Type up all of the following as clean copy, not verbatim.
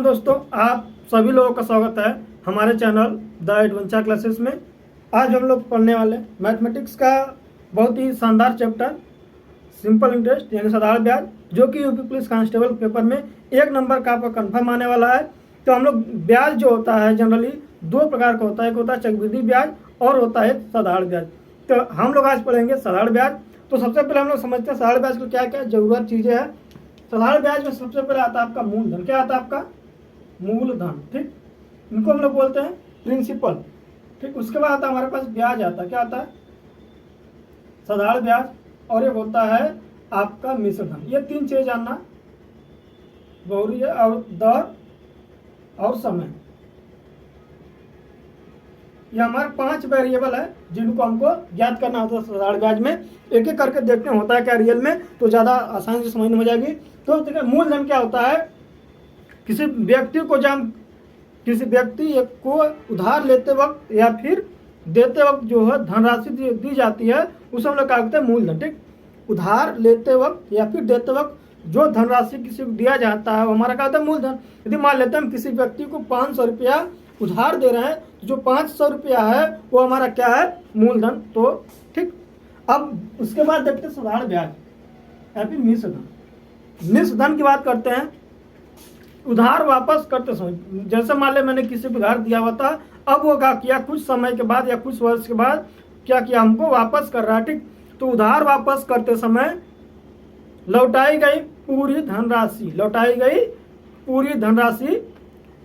राम दोस्तों, आप सभी लोगों का स्वागत है हमारे चैनल द एडवेंचर क्लासेस में। आज हम लोग पढ़ने वाले मैथमेटिक्स का बहुत ही शानदार चैप्टर सिंपल इंटरेस्ट यानी साधारण ब्याज, जो कि यूपी पुलिस कांस्टेबल पेपर में 1 नंबर का आपका कन्फर्म आने वाला है। तो हम लोग ब्याज जो होता है जनरली 2 प्रकार का होता है, एक होता है चक्रवृद्धि ब्याज और होता है साधारण ब्याज। तो हम लोग आज पढ़ेंगे साधारण ब्याज। तो सबसे पहले हम लोग समझते हैं साधारण ब्याज को क्या क्या जरूरत चीज़ें हैं। साधारण ब्याज में सबसे पहले आता है आपका मूलधन। क्या आता है आपका मूलधन, ठीक, इनको हम लोग बोलते हैं प्रिंसिपल, ठीक। उसके बाद आता है हमारे पास ब्याज आता है, क्या आता है साधारण ब्याज, और एक होता है आपका मिश्र धन। ये 3 चीज़ जानना जरूरी है, और दर और समय, ये हमारे 5 वेरिएबल है जिनको हमको ज्ञात करना होता है साधारण ब्याज में। एक एक करके देखते होता है क्या रियल में, तो ज़्यादा आसानी से समझ में हो जाएगी। तो देखिए मूलधन क्या होता है, किसी व्यक्ति को जब हम किसी व्यक्ति को उधार लेते वक्त या फिर देते वक्त जो है धनराशि दी जाती है उसे हम लोग क्या कहते हैं मूलधन, ठीक। उधार लेते वक्त या फिर देते वक्त जो धनराशि किसी को दिया जाता है वो हमारा क्या होता है मूलधन। यदि मान लेते हैं हम किसी व्यक्ति को 500 रुपया उधार दे रहे हैं, तो जो 500 रुपया है वो हमारा क्या है मूलधन, तो ठीक। अब उसके बाद देखते हैं साधारण ब्याज या फिर मिश्र धन। मिश्र धन की बात करते हैं। उधार वापस करते समय, जैसे मान ले मैंने किसी को उधार दिया हुआ था, अब वो क्या किया कुछ समय के बाद या कुछ वर्ष के बाद क्या किया हमको वापस कर रहा है, ठीक। तो उधार वापस करते समय लौटाई गई पूरी धनराशि, लौटाई गई पूरी धनराशि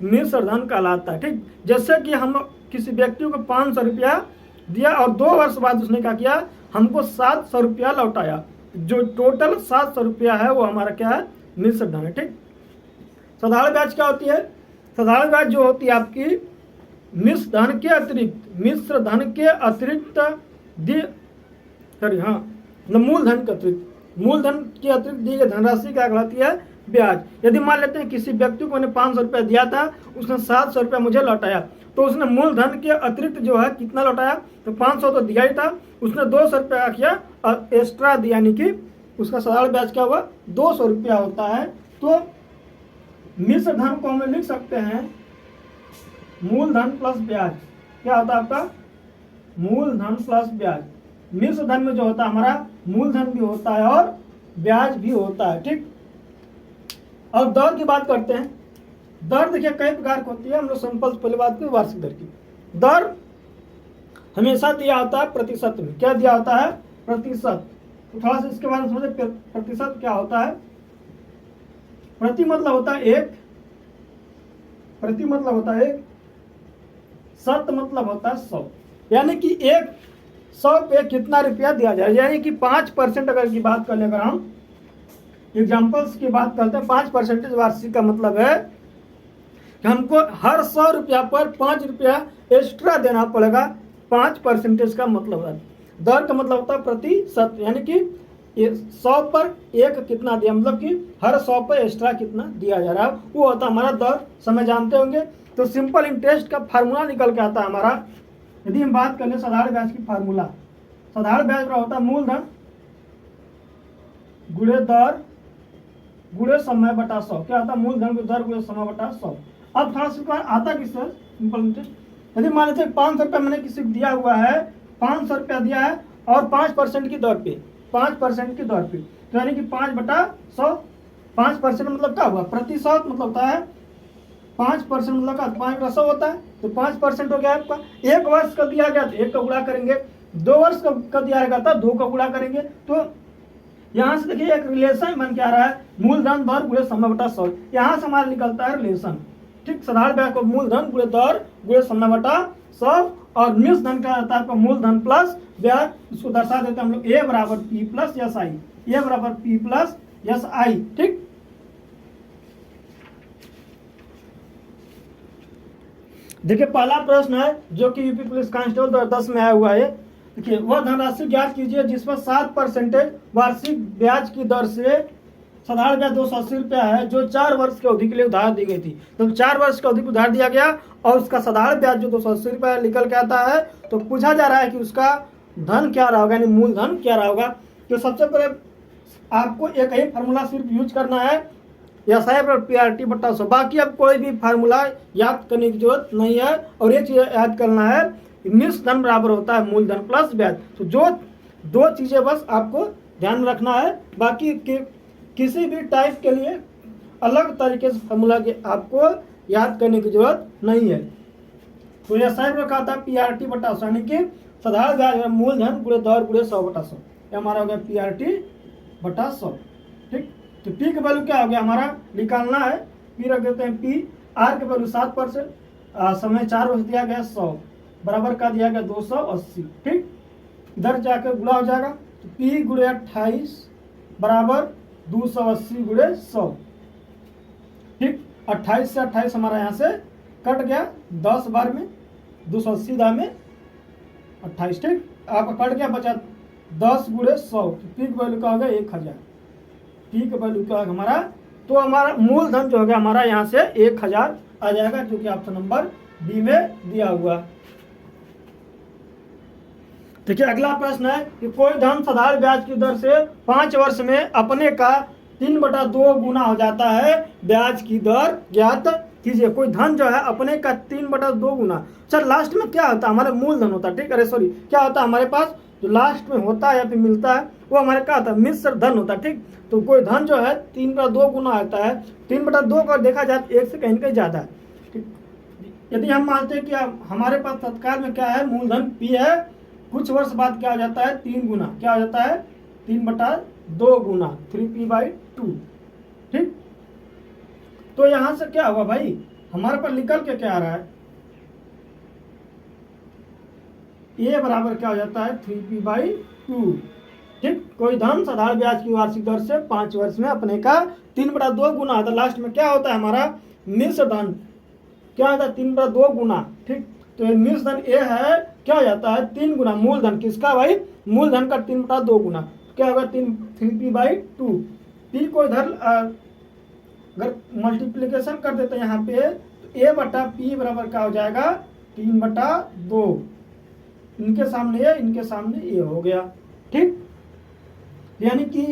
मिश्र धन कहलाता है, ठीक। जैसे कि हम किसी व्यक्ति को 500 रुपया दिया और 2 वर्ष बाद उसने क्या किया हमको 700 रुपया लौटाया, जो टोटल 700 रुपया है वो हमारा क्या है मिश्र धन है, ठीक। साधारण ब्याज क्या होती है, साधारण ब्याज जो होती है आपकी मिश्र धन के अतिरिक्त मूलधन के अतिरिक्त दी गई धनराशि क्या कहलाती है ब्याज। यदि मान लेते हैं किसी व्यक्ति को मैंने 500 रुपया दिया था, उसने 700 रुपया मुझे लौटाया, तो उसने मूलधन के अतिरिक्त जो है कितना लौटाया, तो 500 तो दिया ही था, उसने 200 रुपया किया और एक्स्ट्रा दिया, यानी कि उसका साधारण ब्याज क्या हुआ 200 रुपया होता है। तो मिश्र धन को हम लिख सकते हैं मूलधन प्लस ब्याज। क्या होता है आपका मूलधन प्लस ब्याज। मिश्र धन में जो होता है हमारा मूलधन भी होता है और ब्याज भी होता है, ठीक। और दर की बात करते हैं। दर देखिए कई प्रकार की होती है, हम लोग सिंपल पहले बात करें वार्षिक दर की। दर हमेशा दिया होता है प्रतिशत में। क्या दिया होता है प्रतिशत। तो थोड़ा सा इसके बारे में समझे प्रतिशत क्या होता है। प्रति मतलब होता है 1, प्रति मतलब होता है 1, शत मतलब होता है 100, यानी कि 100 पे कितना रुपया दिया जाए, यानी कि 5% अगर की बात कर ले, अगर हम एग्जाम्पल्स की बात करते हैं 5% वार्षिक का मतलब है कि हमको हर 100 रुपया पर 5 रुपया एक्स्ट्रा देना पड़ेगा। 5% का मतलब है। दर का मतलब होता है प्रतिशत, यानी कि 100 पर 1 कितना दिया, मतलब कि हर 100 पर एक्स्ट्रा कितना दिया जा रहा है, वो होता है हमारा दर। समय जानते होंगे। तो सिंपल इंटरेस्ट का फार्मूला निकल के आता है हमारा। यदि हम बात कर ले साधारण ब्याज की फार्मूला, साधारण ब्याज का होता है मूलधन गुणे दर गुणे समय बटा 100। क्या होता है मूलधन गुणे दर गुणे समय बटा 100। अब थोड़ा सा आता किससे सिंपल इंटरेस्ट। यदि मान लेते 500 रुपया मैंने किसी को दिया हुआ है, 500 रुपया दिया है और 5% की दर पे, 5% की दर पे, तो यानी कि 5/100। 5% मतलब क्या हुआ प्रतिशत, मतलब होता है 5% मतलब क्या 5/100 होता है। तो 5% हो गया आपका। 1 वर्ष का दिया गया तो 1 का गुणा करेंगे, 2 वर्ष का दिया गया था 2 का गुणा करेंगे। तो यहाँ से देखिए एक रिलेशन बन के आ रहा है मूलधन दर गुणे समय बटा 100। यहाँ से हमारा निकलता है रिलेशन, ठीक। साधारण ब्याज को मूलधन गुणे दर गुणे समय बटा 100, और मिश्र धन का आता है आपका मूलधन प्लस ब्याज। इसको दर्शा देते हैं हम लोग A बराबर P plus S I, A बराबर P प्लस एस आई, ठीक। देखिए पहला प्रश्न है जो कि यूपी पुलिस कांस्टेबल 2010 में आया हुआ है। देखिए वह धनराशि ज्ञात कीजिए जिस पर 7% वार्षिक ब्याज की दर से साधारण ब्याज 280 रुपया है, जो 4 वर्ष की अवधि के लिए उधार दी गई थी। तो 4 वर्ष की अवधि को उधार दिया गया और उसका साधारण ब्याज जो 280 रुपया निकल के आता है। तो पूछा जा रहा है कि उसका धन क्या रहा होगा, यानी मूलधन क्या रहा होगा। तो सबसे पहले आपको एक ही फार्मूला सिर्फ यूज करना है एस आई पर PRT बटा 100। बाकी अब कोई भी फार्मूला याद करने की जरूरत नहीं है। और ये चीज़ याद करना है, मिश्र धन बराबर होता है मूलधन प्लस ब्याज। तो जो दो चीज़ें बस आपको ध्यान रखना है, बाकी किसी भी टाइप के लिए अलग तरीके से फार्मूला के आपको याद करने की जरूरत नहीं है। तो यह साइड में कहा था PRT बटा 100, यानी कि साधारण ब्याज मूलधन गुणे दर गुणे 100 बटा 100। ये हमारा हो गया PRT बटा 100। ठीक, तो P का वैल्यू क्या हो गया हमारा निकालना है। P रख देते हैं P, R का वैल्यू 7%, समय 4 वर्ष दिया गया 100 बराबर का दिया गया 280। ठीक, इधर जाकर गुणा हो जाएगा, तो P गुणे 28 बराबर 280 गुणे 100। ठीक, 28 से 28 हमारा यहाँ से कट गया, 10 बार में 280 दाम में 28। ठीक, आपका कट गया, बचा 10 गुणे 100। तो P का वैल्यू क्या होगा 1000। P का वैल्यू क्या होगा हमारा, तो हमारा मूलधन जो होगा हमारा यहाँ से 1000 आ जाएगा, जो कि ऑप्शन नंबर बी में दिया हुआ। देखिए अगला प्रश्न है कि कोई धन साधारण ब्याज की दर से 5 वर्ष में अपने का 3/2 गुना हो जाता है, ब्याज की दर ज्ञात कीजिए। कोई धन जो है अपने का 3/2 गुना, सर लास्ट में क्या होता है हमारा मूलधन होता है। ठीक, अरे सॉरी, क्या होता है हमारे पास जो लास्ट में होता है या फिर मिलता है वो हमारे क्या होता है, मिश्र धन होता है। ठीक, तो कोई धन जो है 3/2 गुना आता है, 3/2 का देखा जाए तो 1 से कहीं कहीं ज़्यादा है। ठीक, यदि हम मानते हैं कि हमारे पास तत्काल में क्या है, मूलधन P है, कुछ वर्ष बाद क्या हो जाता है 3 गुना, क्या हो जाता है 3/2 गुना 3P/2। ठीक, तो यहां से क्या हुआ भाई, हमारे पास निकल के क्या आ रहा है, A बराबर क्या हो जाता है 3P/2। ठीक, कोई धन साधारण ब्याज की वार्षिक दर से 5 वर्ष में अपने का 3/2 गुना आता है। लास्ट में क्या होता है हमारा मिश्र धन, क्या होता है 3/2 गुना। ठीक, तो ये मिश्र धन A है, क्या हो जाता है 3 गुना मूलधन किसका भाई, मूलधन का 3/2 गुना, क्या होगा 3P/2। P को इधर अगर मल्टीप्लीकेशन कर देते हैं यहाँ पे, तो A बटा P बराबर क्या हो जाएगा 3/2। इनके सामने A, इनके सामने A हो गया। ठीक, यानी कि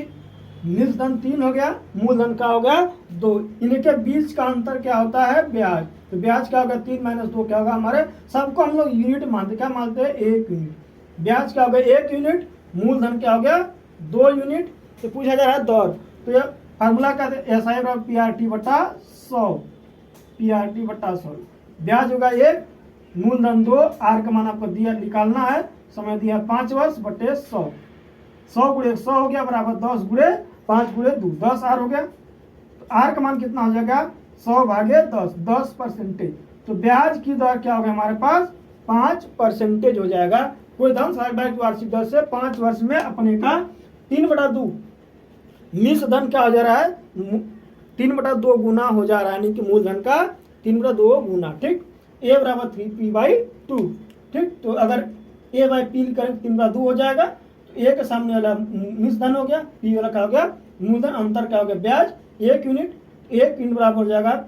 मिश्र धन 3 हो गया, मूलधन का हो गया 2, इनके बीच का अंतर क्या होता है ब्याज। तो ब्याज क्या होगा 3 - 2 क्या होगा हमारे, सबको हम लोग यूनिट मानते, क्या मानते हैं 1 यूनिट। ब्याज क्या हो गया 1 यूनिट, मूलधन क्या हो गया 2 यूनिट। तो पूछा जा रहा है दर, तो यह फार्मूला का SI PRT बटा 100, PRT बटा 100। ब्याज होगा 1, मूलधन 2, R का मान आपको दिया निकालना है, समय दिया 5 वर्ष बटे 100। 100 गुणे 100 हो गया बराबर 10 गुणे 5 गुणे 2, 10 R हो गया। तो R का मान कितना हो जाएगा 100 भागे 10, 10%। तो ब्याज की दर क्या होगा हमारे पास 5% हो जाएगा। कोई धन साधारण ब्याज की वार्षिक दर से 5 वर्ष में अपने का 3/2 मिश्र धन क्या हो जा रहा है 3/2 गुना हो जा रहा है, यानी कि मूलधन का 3/2 गुना। ठीक, A बराबर 3P/2। ठीक, तो अगर A/P करें 3/2 हो जाएगा, तो A के सामने वाला मिश्र धन हो गया, P वाला क्या हो गया मूलधन, अंतर क्या हो गया ब्याज 1 यूनिट। 1 यूनिट बराबर हो जाएगा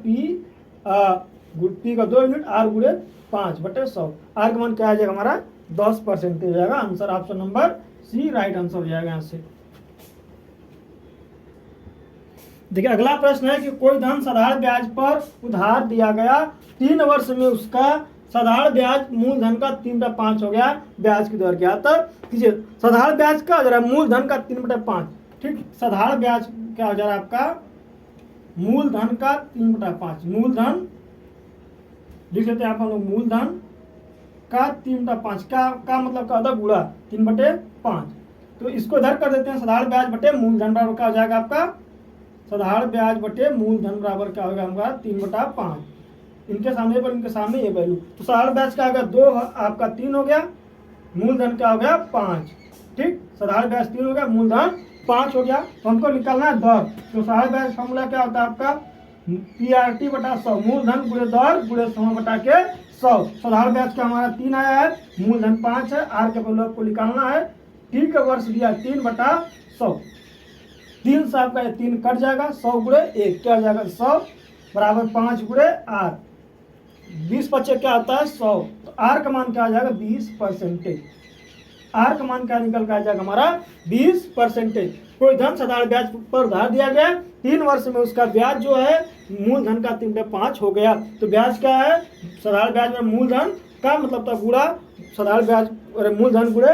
P का 2 यूनिट, R गुणे 5 बटे 100। R का मान क्या आ जाएगा हमारा 10% हो जाएगा। Answer option number C right answer हो जाएगा यहाँ से। देखिए अगला प्रश्न है कि कोई धन साधारण ब्याज पर उधार दिया गया, 3 वर्ष में उसका साधारण ब्याज मूलधन का 3/5 हो गया, ब्याज की दर ज्ञात कीजिए। साधारण ब्याज का हो जा रहा है मूलधन का 3/5। ठीक, साधारण ब्याज क्या हो जा रहा है आपका मूलधन का 3/5, मूलधन लिख लेते हैं आप हम लोग, मूलधन का 3/5 का मतलब क्या होता है गुणा 3/5। तो इसको इधर कर देते हैं, साधारण ब्याज बटे मूलधन बराबर क्या हो जाएगा आपका, साधारण ब्याज बटे मूलधन बराबर क्या होगा हमारा 3/5। इनके सामने पर इनके सामने ये वैल्यू, तो साधारण ब्याज क्या हो गया 2 आपका 3 हो गया, मूलधन क्या हो गया 5। ठीक, साधारण ब्याज 3 हो गया, मूलधन 5 हो गया। तो हमको निकालना है दर। तो साधारण ब्याज फॉर्मूला क्या होता है आपका PRT बटा 100, मूलधन गुणे दर गुणे 100 बटा के 100। साधारण ब्याज का हमारा 3 आया है, मूलधन 5 है, R के वैल्यू आपको निकालना है। T का वर्ष दिया 3/100, 3 से आपका 3 कट जाएगा, 100 गुणे 1 क्या हो जाएगा 100 बराबर 5 गुणे R, 20 बच्चे क्या आता है 100। तो R का मान क्या आ जाएगा 20%। R का मान क्या निकल के आ जाएगा हमारा 20%। कोई धन साधारण ब्याज पर उधार दिया गया, 3 वर्ष में उसका ब्याज जो है मूलधन का 3/5 हो गया। तो ब्याज क्या है, साधारण ब्याज में मूलधन का मतलब था गुणा साधारण ब्याज और मूलधन गुणे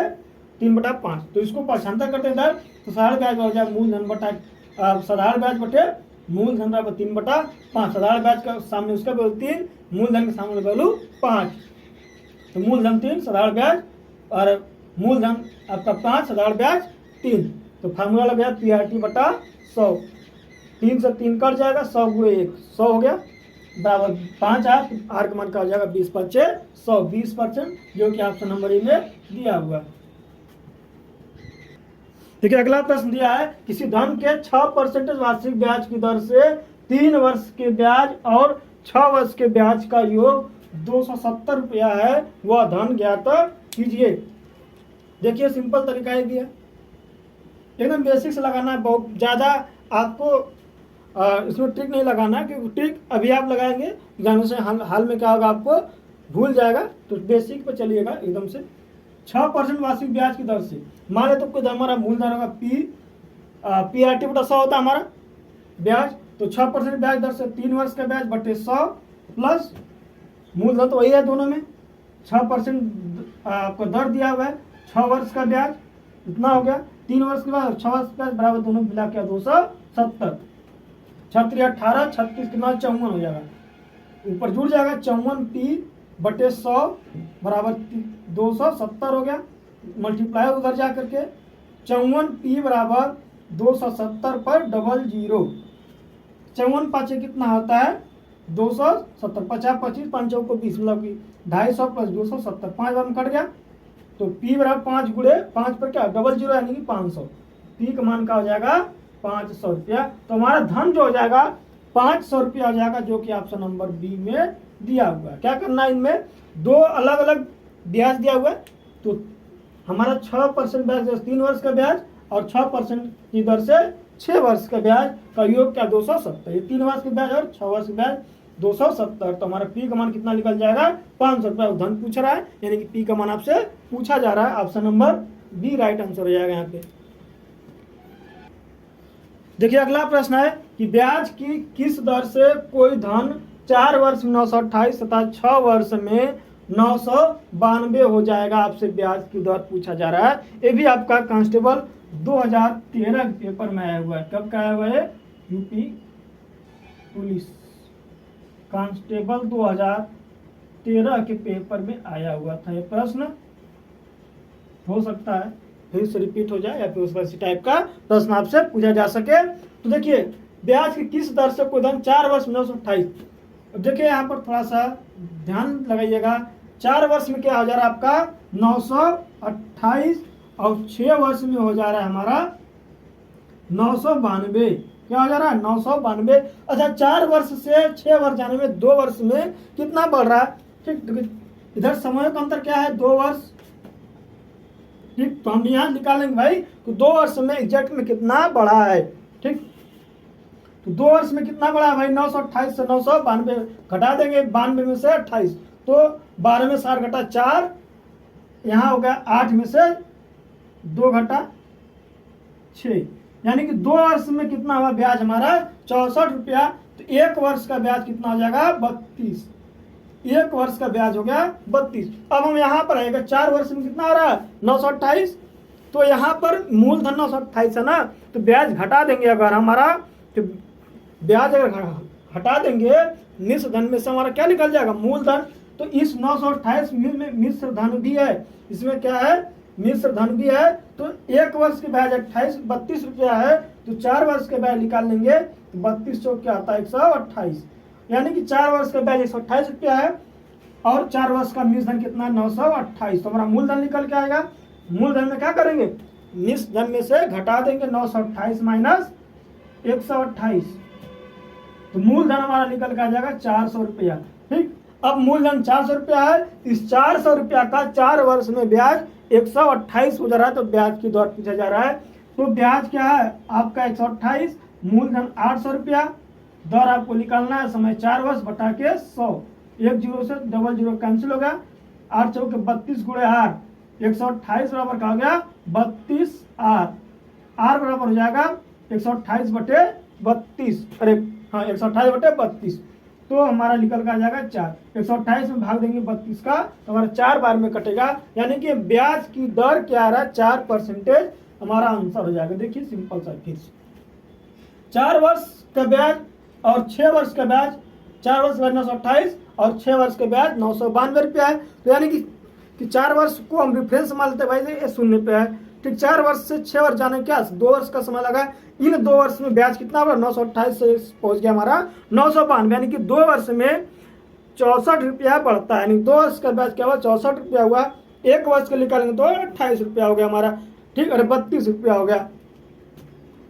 3/5। तो इसको पाठांतर करते हैं इधर, तो साधारण ब्याज हो जाए मूलधन बटा साधारण ब्याज बटे मूलधन बराबर 3/5। साधारण ब्याज का सामने उसका वैल्यू 3, मूलधन के सामने वैल्यू 5। तो मूलधन 3 साधारण ब्याज और मूलधन आपका 5 साधारण ब्याज 3। तो फार्मूला लग गया PRT बटा 100। 3 से 3 कट जाएगा, 100 गुणे 1 100 हो गया बराबर 5 आर का मान का हो जाएगा 20/5 100 20%, जो कि ऑप्शन नंबर ए में दिया हुआ है। देखिए अगला प्रश्न दिया है, किसी धन के 6% वार्षिक ब्याज की दर से 3 वर्ष के ब्याज और 6 वर्ष के ब्याज का योग 270 रुपया है, वह धन ज्ञात कीजिए। देखिए सिंपल तरीका ही दिया, एकदम बेसिक से लगाना है, बहुत ज़्यादा आपको इसमें ट्रिक नहीं लगाना है, क्योंकि ट्रिक अभी आप लगाएंगे जाने से हाल में क्या होगा आपको भूल जाएगा। तो बेसिक पे चलिएगा एकदम से। 6% वार्षिक ब्याज की दर से मान ले तो कोई हमारा मूलधन होगा PRT बटा 100 होता है हमारा ब्याज। तो 6% ब्याज दर से 3 वर्ष का ब्याज बटे 100 प्लस मूलधन तो वही है दोनों में, 6% आपको दर दिया हुआ है, 6 वर्ष का ब्याज इतना हो गया, 3 वर्ष के बाद 6 वर्ष का ब्याज बराबर दोनों मिला के 270। 6 18 36 के बाद 54 हो जाएगा, ऊपर जुड़ जाएगा 54P बटे 100 बराबर 270 हो गया, मल्टीप्लाई उधर जा करके 54P बराबर 270 पर 00। 54 पाँच कितना होता है 270, 50 25 5 को 20 मतलब कि 250 प्लस 270 5 बार में कट गया। तो P बराबर 5 गुणे 5 पर क्या 00 यानी कि 500। P का मान का हो जाएगा 500 रुपया। तो हमारा धन जो हो जाएगा 500 रुपया हो जाएगा, जो कि ऑप्शन नंबर बी में दिया हुआ है। क्या करना है, इनमें 2 अलग अलग ब्याज दिया हुआ है। तो हमारा 6% ब्याज 3 वर्ष का ब्याज और 6% की दर से 6 वर्ष का ब्याज का योग क्या 270। ये 3 वर्ष के ब्याज और 6 वर्ष के ब्याज 270। तो हमारा P का मान कितना निकल जाएगा 500 रुपया। धन पूछ रहा है यानी कि P का मान आपसे पूछा जा रहा है। Option number B right answer हो जाएगा यहाँ पे। देखिए अगला प्रश्न है कि ब्याज की किस दर से कोई धन 4 वर्ष में 928 तथा 6 वर्ष में 992 हो जाएगा। आपसे ब्याज की दर पूछा जा रहा है। ये भी आपका कांस्टेबल 2013 के पेपर में आया हुआ है। कब का आया हुआ है, यूपी पुलिस कांस्टेबल 2013 के पेपर में आया हुआ था। ये प्रश्न हो सकता है फिर से रिपीट हो जाए या फिर उस वैसी टाइप का प्रश्न आपसे पूछा जा सके। तो देखिए ब्याज की किस दर से कोई धन 4 वर्ष में 928। अब देखिए यहाँ पर थोड़ा सा ध्यान लगाइएगा। 4 वर्ष में क्या हो जा रहा है आपका 928 और 6 वर्ष में हो जा रहा है हमारा 992। क्या हो जा रहा है 992। अच्छा 4 वर्ष से 6 वर्ष जाने में 2 वर्ष में कितना बढ़ रहा है। ठीक, इधर समय का अंतर क्या है 2 वर्ष। ठीक, तो हम यहाँ निकालेंगे भाई तो 2 वर्ष में एग्जैक्ट में कितना बढ़ा है। ठीक, तो 2 वर्ष में कितना बढ़ा है भाई 928 से 992 घटा देंगे, 92 में से 28 तो 12 में 7 घटा 4, यहाँ हो गया 8 में से 2 घटा 6, यानी कि 2 वर्ष में कितना हुआ ब्याज हमारा 64 रुपया। तो 1 वर्ष का ब्याज कितना हो जाएगा 32। 1 वर्ष का ब्याज हो गया 32। अब हम यहाँ पर आएगा 4 वर्ष में कितना आ रहा है 928। तो यहाँ पर मूलधन 928 है ना, तो ब्याज घटा देंगे अगर हमारा, तो ब्याज अगर हटा देंगे मिश्र धन में से हमारा क्या निकल जाएगा मूलधन। तो इस 928 में मिश्र धन भी है, इसमें क्या है मिश्र धन भी है। तो 1 वर्ष के ब्याज 32 रुपया है, तो 4 वर्ष के ब्याज निकाल लेंगे तो 32 चौक क्या आता है 128, यानी कि 4 वर्ष का ब्याज 128 रुपया है और 4 वर्ष का मिश्र धन कितना 928। तो हमारा मूलधन निकल के आएगा। मूलधन में क्या करेंगे मिश्र धन में से घटा देंगे 928 माइनस 128, तो मूलधन हमारा निकल के आ जाएगा 400 रुपया। ठीक, अब मूलधन 400 रुपया है, इस 400 रुपया का 4 वर्ष में ब्याज 128 हो जा रहा है। तो ब्याज की दर पूछा जा रहा है। तो ब्याज क्या है आपका 128, मूलधन 800 रुपया, दर आपको निकालना है समय 4 वर्ष बटा के 100, 1 जीरो से 00 कैंसिल हो गया, 8 चौके 32 गुणे आर, 128 बराबर का हो गया 32 आर, आर बराबर हो जाएगा 128 बटे 32, अरे हाँ 128/32, तो हमारा निकल का आ जाएगा 4। 128 में भाग देंगे 32 का तो हमारा 4 बार में कटेगा, यानी कि ब्याज की दर क्या आ रहा है 4% हमारा आंसर हो जाएगा। देखिए सिंपल सा फिर 4 वर्ष का ब्याज और 6 वर्ष का ब्याज, 4 वर्ष का 928 और 6 वर्ष का ब्याज 992 रुपया है। तो यानी कि 4 वर्ष को हम रेफरेंस मान लेते हैं भाई, ये 0 पे है। ठीक, 4 वर्ष से 6 वर्ष जाने क्या 2 वर्ष का समय लगा। इन 2 वर्ष में ब्याज कितना हुआ 928 से पहुंच गया हमारा 992, यानी कि 2 वर्ष में 64 रुपया बढ़ता है, यानी 2 वर्ष का ब्याज क्या हुआ 64 रुपया हुआ। 1 वर्ष का निकालेंगे तो 28 रुपया हो गया हमारा। ठीक, अरे 32 रुपया हो गया।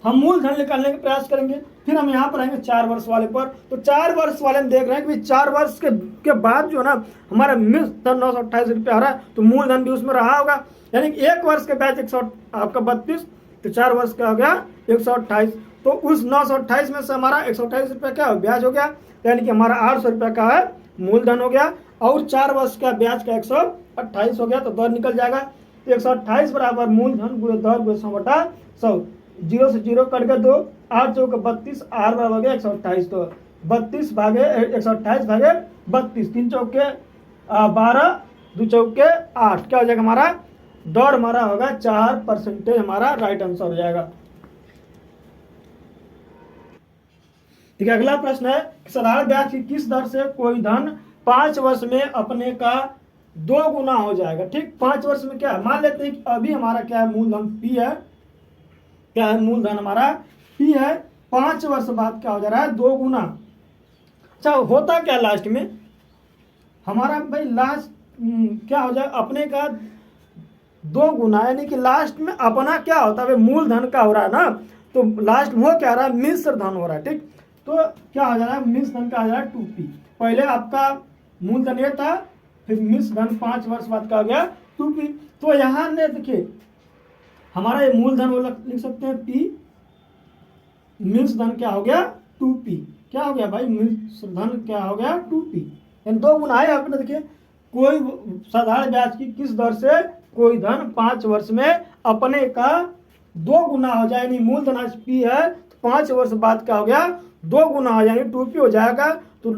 हम मूलधन निकालने का प्रयास करेंगे, फिर हम यहाँ पर आएंगे 4 वर्ष वाले पर। तो 4 वर्ष वाले में देख रहे हैं कि 4 वर्ष के बाद जो ना हमारा मूलधन 928 रुपया आ रहा है, तो मूलधन भी उसमें रहा होगा, यानी कि 1 वर्ष के ब्याज 100 आपका 32, तो 4 वर्ष का हो गया 128। तो उस 928 में से हमारा 128 रुपया क्या हो ब्याज हो गया, यानी कि हमारा 800 रुपया का है मूलधन हो गया, और 4 वर्ष का ब्याज का 128 हो गया, तो दर निकल जाएगा। तो 128 बराबर मूलधन गुणे दर गुणे 100/100, 0 से 0 कट गया 2, 8 चौके 32, आर बराबर हो गया 128। तो 32 भागे 128 भागे 32, 3 चौके 12, 2 चौके 8, क्या हो जाएगा हमारा दर हमारा होगा 4%, हमारा राइट आंसर हो जाएगा। ठीक है, अगला प्रश्न है साधारण ब्याज की किस दर से कोई धन 5 वर्ष में अपने का 2 गुना हो जाएगा। ठीक, 5 वर्ष में क्या है, मान लेते हैं कि अभी हमारा क्या है मूलधन P है, क्या है मूलधन हमारा P है, 5 वर्ष बाद क्या हो जा रहा है 2 गुना। अच्छा, होता क्या लास्ट में हमारा भाई लास्ट क्या हो जाए अपने का 2 गुना, यानी कि लास्ट में अपना क्या होता है मूलधन का हो रहा है ना, तो लास्ट में वो क्या हो रहा है मिश्र धन हो रहा है। ठीक, तो क्या हो जा रहा है मिश्र धन का आ जा रहा है 2P। पहले आपका मूलधन ये था, फिर मिश्र धन 5 वर्ष बाद का हो गया 2P। तो यहाँ ने देखिए हमारा ये मूलधन वो लिख सकते हैं P, मिश्र धन क्या हो गया 2P, क्या हो गया भाई मिश्र धन क्या हो गया 2P, यानी 2 गुना है। आपने देखिए कोई साधारण ब्याज की किस दर से कोई धन 5 वर्ष में अपने का 2 गुना हो जाए, यानी मूलधन आज P है, तो 5 वर्ष बाद क्या हो गया 2 गुना हो जाए 2P हो जाएगा। तो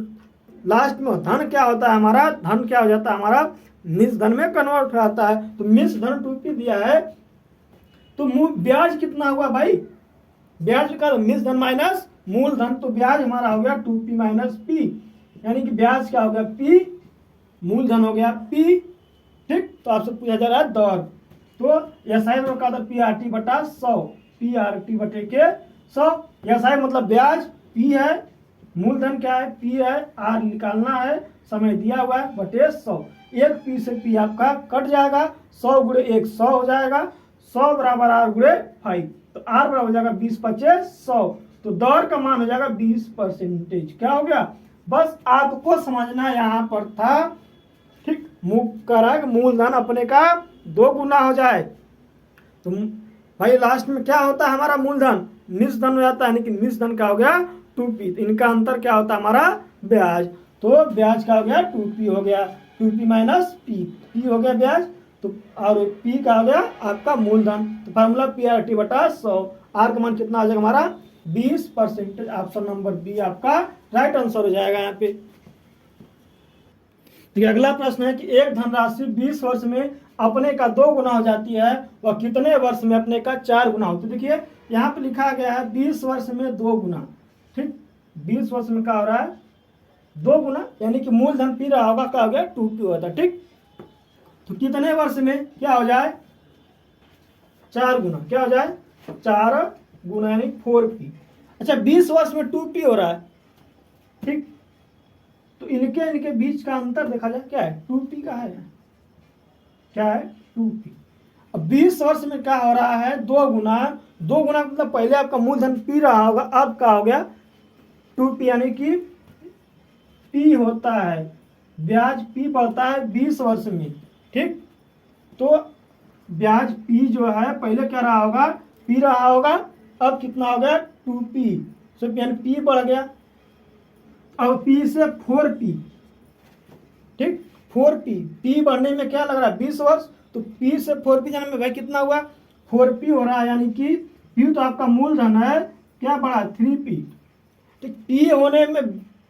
लास्ट में धन क्या होता है हमारा, धन क्या हो जाता है हमारा मिश्र धन में कन्वर्ट हो जाता है। तो मिश्र धन 2P दिया है, तो ब्याज कितना हुआ भाई, ब्याज का मिश्र धन माइनस मूलधन, तो ब्याज हमारा हो गया 2P माइनस P, यानी कि ब्याज क्या हो गया P, मूलधन हो गया P। ठीक, तो आपसे पूछा जा रहा है दर, तो एसआई का था PRT/100, PRT बटे के 100, एसआई मतलब ब्याज P है, मूलधन क्या है P है, R निकालना है, समय दिया हुआ है बटे 100। 1 P से P आपका कट जाएगा, 100 गुणे 1 100 हो जाएगा, 100 बराबर R गुणे 5, तो R बराबर हो जाएगा 20/100, तो दर का मान हो जाएगा 20%। क्या हो गया, बस आपको समझना यहाँ पर था। ठीक, मूलधन अपने का 2 गुना हो जाए, तो भाई लास्ट में क्या होता है हमारा मूलधन मिश्र धन हो जाता है, यानी कि मिश्र धन क्या हो गया 2P, इनका अंतर क्या होता है हमारा ब्याज, तो ब्याज क्या हो गया 2P हो गया, 2P माइनस P हो गया ब्याज, तो और P का हो गया आपका मूलधन। तो फार्मूला PRT/100, R का मान कितना आ जाएगा हमारा 20%। ऑप्शन नंबर बी आपका राइट आंसर हो जाएगा यहाँ पे। तो अगला प्रश्न है कि एक धनराशि 20 वर्ष में अपने का 2 गुना हो जाती है, वह कितने वर्ष में अपने का 4 गुना होती है। देखिए यहाँ पे लिखा गया है 20 वर्ष में 2 गुना। ठीक, 20 वर्ष में क्या हो रहा है 2 गुना, यानी कि मूलधन P रहा होगा क्या हो गया 2P होता है। ठीक, तो कितने वर्ष में क्या हो जाए 4 गुना, क्या हो जाए 4 गुना यानी 4P। अच्छा 20 वर्ष में 2P हो रहा है। ठीक, तो इनके बीच का अंतर देखा जाए क्या है 2P का है, क्या है 2P। अब 20 वर्ष में क्या हो रहा है 2 गुना, 2 गुना मतलब पहले आपका मूलधन P रहा होगा, अब क्या हो गया 2P, यानी कि P होता है ब्याज P बढ़ता है 20 वर्ष में। ठीक, तो ब्याज P जो है पहले क्या रहा होगा P रहा होगा, अब कितना हो गया 2P, तो यानी P बढ़ गया, अब P से 4P। ठीक, 4P, P बढ़ने में क्या लग रहा है 20 वर्ष, तो P से 4P जाने में भाई कितना हुआ 4P हो रहा है, यानी कि P तो आपका मूलधन है क्या बढ़ा 3p। तो p होने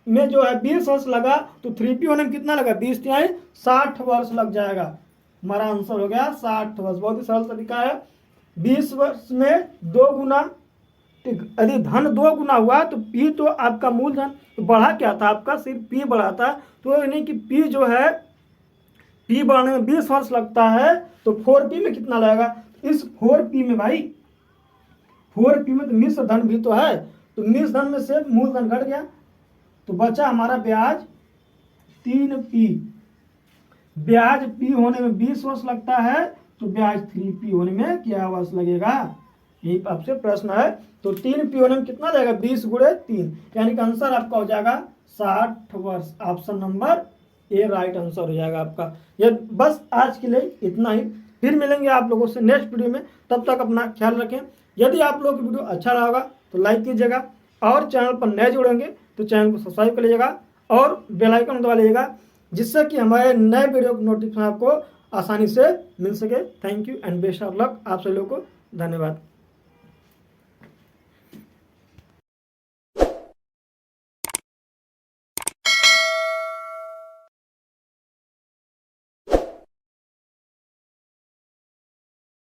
में जो है 20 वर्ष लगा, तो 3p होने में कितना लगा 20 तिहाई 60 वर्ष लग जाएगा। हमारा आंसर हो गया 60 वर्ष। बहुत ही सरल तरीका है। 20 वर्ष में 2 गुना, यदि धन 2 गुना हुआ तो p तो आपका मूलधन तो बढ़ा क्या था आपका, सिर्फ p बढ़ा था। तो यानी कि p जो है p बढ़ने में 20 वर्ष लगता है, तो 4p में कितना लगेगा। इस 4p में भाई 4p में तो मिश्र धन भी तो है, तो मिश्र धन में से मूलधन घट गया, तो बचा हमारा ब्याज 3p। ब्याज p होने में 20 वर्ष लगता है, तो ब्याज 3p होने में क्या वर्ष लगेगा, यही आपसे प्रश्न है। तो 3p होने में कितना जाएगा 20 गुणे 3, यानी कि आंसर आपका हो जाएगा 60 वर्ष। Option number A right answer हो जाएगा आपका। ये बस आज के लिए इतना ही, फिर मिलेंगे आप लोगों से नेक्स्ट वीडियो में। तब तक अपना ख्याल रखें। यदि आप लोगों की वीडियो अच्छा रहा होगा तो लाइक कीजिएगा, और चैनल पर नए जुड़ेंगे तो चैनल को सब्सक्राइब कर लीजिएगा और बेल आइकन दबा लीजिएगा, जिससे कि हमारे नए वीडियो की नोटिफिकेशन आपको आसानी से मिल सके। Thank you and best of luck. आप सभी लोगों को धन्यवाद।